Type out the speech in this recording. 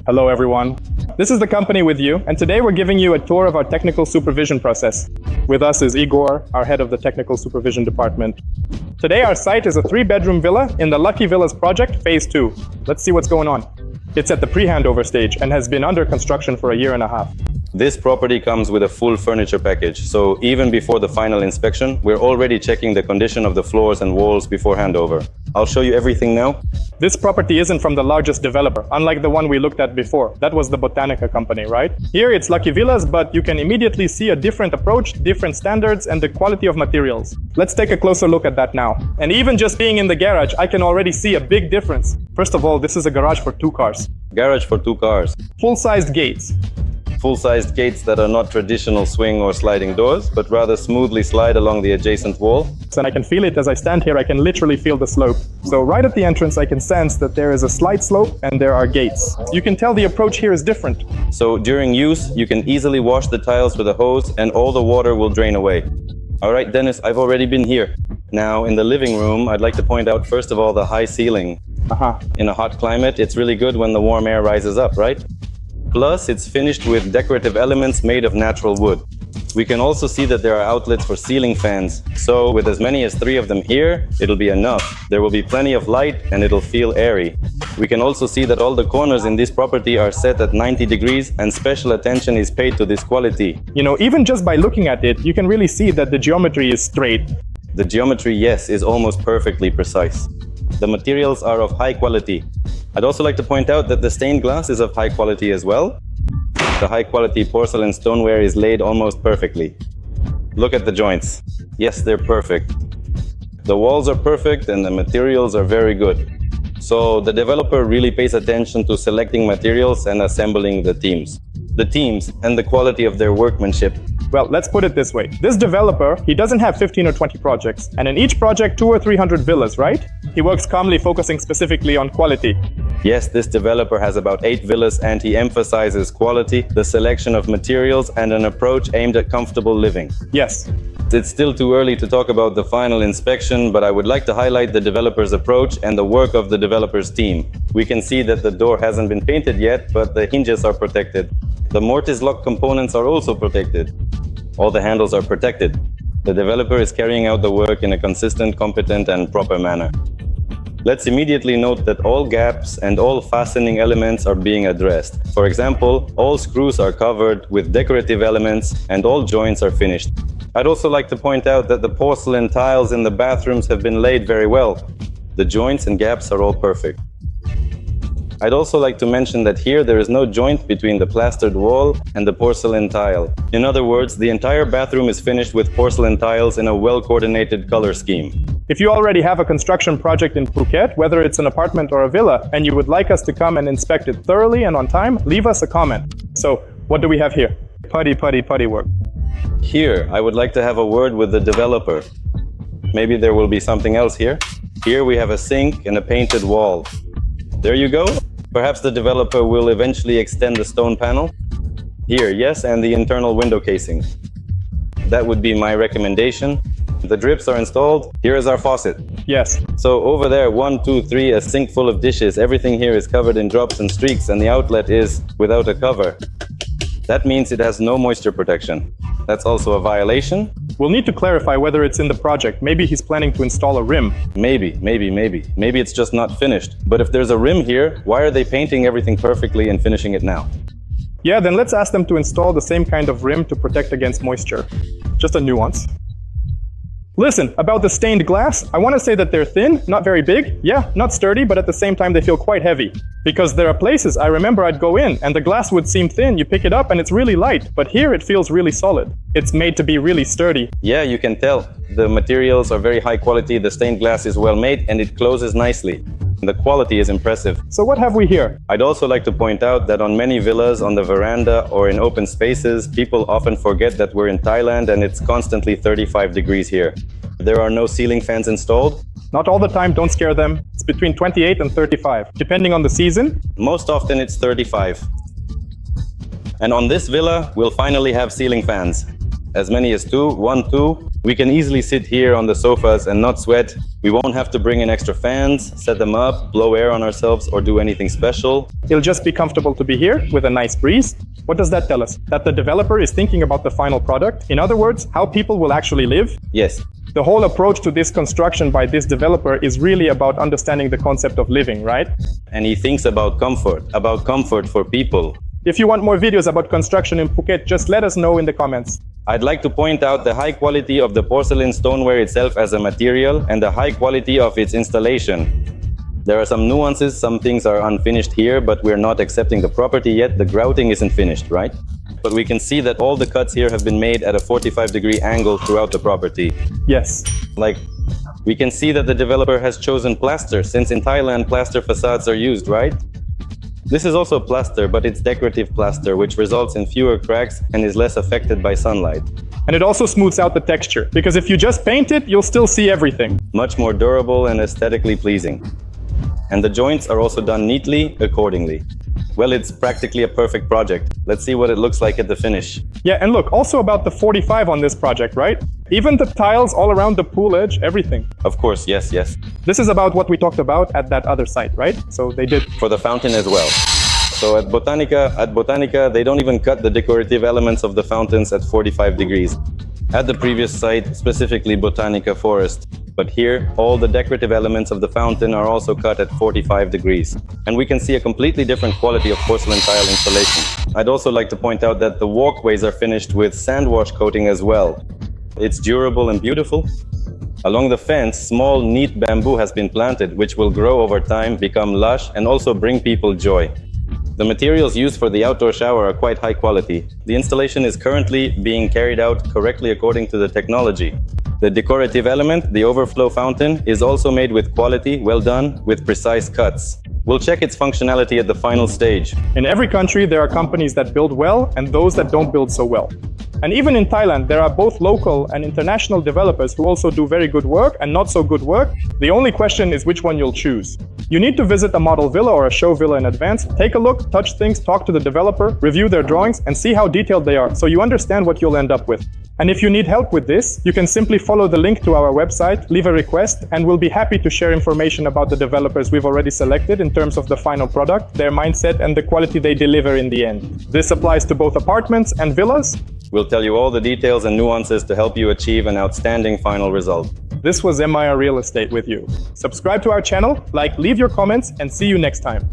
Hello everyone. This is the company with you, and today we're giving you a tour of our technical supervision process. With us is Igor, our head of the technical supervision department. Today our site is a 3-bedroom villa in the Lucky Villas project, phase 2. Let's see what's going on. It's at the pre-handover stage and has been under construction for a year and a half. This property comes with a full furniture package, so even before the final inspection, we're already checking the condition of the floors and walls before handover. I'll show you everything now. This property isn't from the largest developer, unlike the one we looked at before. That was the Botanica company, right? Here it's Lucky Villas, but you can immediately see a different approach, different standards, and the quality of materials. Let's take a closer look at that now. And even just being in the garage, I can already see a big difference. First of all, this is a garage for 2 cars. Garage for 2 cars. Full-sized gates. Full-sized gates that are not traditional swing or sliding doors, but rather smoothly slide along the adjacent wall. And I can feel it as I stand here. I can literally feel the slope. So right at the entrance, I can sense that there is a slight slope and there are gates. You can tell the approach here is different. So during use, you can easily wash the tiles with a hose and all the water will drain away. All right, Dennis, I've already been here. Now, in the living room, I'd like to point out, first of all, the high ceiling. In a hot climate, it's really good when the warm air rises up, right? Plus, it's finished with decorative elements made of natural wood. We can also see that there are outlets for ceiling fans. So with as many as 3 of them here, it'll be enough. There will be plenty of light and it'll feel airy. We can also see that all the corners in this property are set at 90 degrees and special attention is paid to this quality. You know, even just by looking at it, you can really see that the geometry is straight. The geometry, yes, is almost perfectly precise. The materials are of high quality. I'd also like to point out that the stained glass is of high quality as well. The high quality porcelain stoneware is laid almost perfectly. Look at the joints. Yes, they're perfect. The walls are perfect and the materials are very good. So the developer really pays attention to selecting materials and assembling the teams. The teams and the quality of their workmanship. Well, let's put it this way. This developer, he doesn't have 15 or 20 projects, and in each project 200 or 300 villas, right? He works calmly focusing specifically on quality. Yes, this developer has about 8 villas and he emphasizes quality, the selection of materials, and an approach aimed at comfortable living. Yes. It's still too early to talk about the final inspection, but I would like to highlight the developer's approach and the work of the developer's team. We can see that the door hasn't been painted yet, but the hinges are protected. The mortise lock components are also protected. All the handles are protected. The developer is carrying out the work in a consistent, competent, and proper manner. Let's immediately note that all gaps and all fastening elements are being addressed. For example, all screws are covered with decorative elements and all joints are finished. I'd also like to point out that the porcelain tiles in the bathrooms have been laid very well. The joints and gaps are all perfect. I'd also like to mention that here there is no joint between the plastered wall and the porcelain tile. In other words, the entire bathroom is finished with porcelain tiles in a well-coordinated color scheme. If you already have a construction project in Phuket, whether it's an apartment or a villa, and you would like us to come and inspect it thoroughly and on time, leave us a comment. So, what do we have here? Putty work. Here, I would like to have a word with the developer. Maybe there will be something else here. Here we have a sink and a painted wall. There you go. Perhaps the developer will eventually extend the stone panel. Here, yes, and the internal window casing. That would be my recommendation. The drips are installed. Here is our faucet. Yes. So over there, 1, 2, 3, a sink full of dishes. Everything here is covered in drops and streaks, and the outlet is without a cover. That means it has no moisture protection. That's also a violation. We'll need to clarify whether it's in the project. Maybe he's planning to install a rim. Maybe. Maybe it's just not finished. But if there's a rim here, why are they painting everything perfectly and finishing it now? Yeah, then let's ask them to install the same kind of rim to protect against moisture. Just a nuance. Listen, about the stained glass, I want to say that they're thin, not very big, yeah, not sturdy, but at the same time they feel quite heavy. Because there are places I remember I'd go in and the glass would seem thin, you pick it up and it's really light, but here it feels really solid. It's made to be really sturdy. Yeah, you can tell. The materials are very high quality, the stained glass is well made and it closes nicely. The quality is impressive. So what have we here? I'd also like to point out that on many villas, on the veranda or in open spaces, people often forget that we're in Thailand and it's constantly 35 degrees here. There are no ceiling fans installed. Not all the time, don't scare them. It's between 28 and 35, depending on the season. Most often it's 35. And on this villa, we'll finally have ceiling fans. As many as 2, 1, 2, We can easily sit here on the sofas and not sweat. We won't have to bring in extra fans, set them up, blow air on ourselves, or do anything special. It'll just be comfortable to be here with a nice breeze. What does that tell us? That the developer is thinking about the final product? In other words, how people will actually live? Yes. The whole approach to this construction by this developer is really about understanding the concept of living, right? And he thinks about comfort for people. If you want more videos about construction in Phuket, just let us know in the comments. I'd like to point out the high quality of the porcelain stoneware itself as a material and the high quality of its installation. There are some nuances, some things are unfinished here, but we're not accepting the property yet. The grouting isn't finished, right? But we can see that all the cuts here have been made at a 45-degree angle throughout the property. Yes. Like, we can see that the developer has chosen plaster, since in Thailand plaster facades are used, right? This is also plaster, but it's decorative plaster, which results in fewer cracks and is less affected by sunlight. And it also smooths out the texture, because if you just paint it, you'll still see everything. Much more durable and aesthetically pleasing. And the joints are also done neatly, accordingly. Well, it's practically a perfect project. Let's see what it looks like at the finish. Yeah, and look, also about the 45 on this project, right? Even the tiles all around the pool edge, everything. Of course, yes. This is about what we talked about at that other site, right? So they did. For the fountain as well. So at Botanica, they don't even cut the decorative elements of the fountains at 45 degrees. At the previous site, specifically Botanica Forest. But here, all the decorative elements of the fountain are also cut at 45 degrees. And we can see a completely different quality of porcelain tile installation. I'd also like to point out that the walkways are finished with sand wash coating as well. It's durable and beautiful. Along the fence, small, neat bamboo has been planted, which will grow over time, become lush, and also bring people joy. The materials used for the outdoor shower are quite high quality. The installation is currently being carried out correctly according to the technology. The decorative element, the overflow fountain, is also made with quality, well done, with precise cuts. We'll check its functionality at the final stage. In every country, there are companies that build well and those that don't build so well. And even in Thailand, there are both local and international developers who also do very good work and not so good work. The only question is which one you'll choose. You need to visit a model villa or a show villa in advance, take a look, touch things, talk to the developer, review their drawings, and see how detailed they are, so you understand what you'll end up with. And if you need help with this, you can simply follow the link to our website, leave a request, and we'll be happy to share information about the developers we've already selected in terms of the final product, their mindset, and the quality they deliver in the end. This applies to both apartments and villas. We'll tell you all the details and nuances to help you achieve an outstanding final result. This was MIR Real Estate with you. Subscribe to our channel, leave your comments, and see you next time.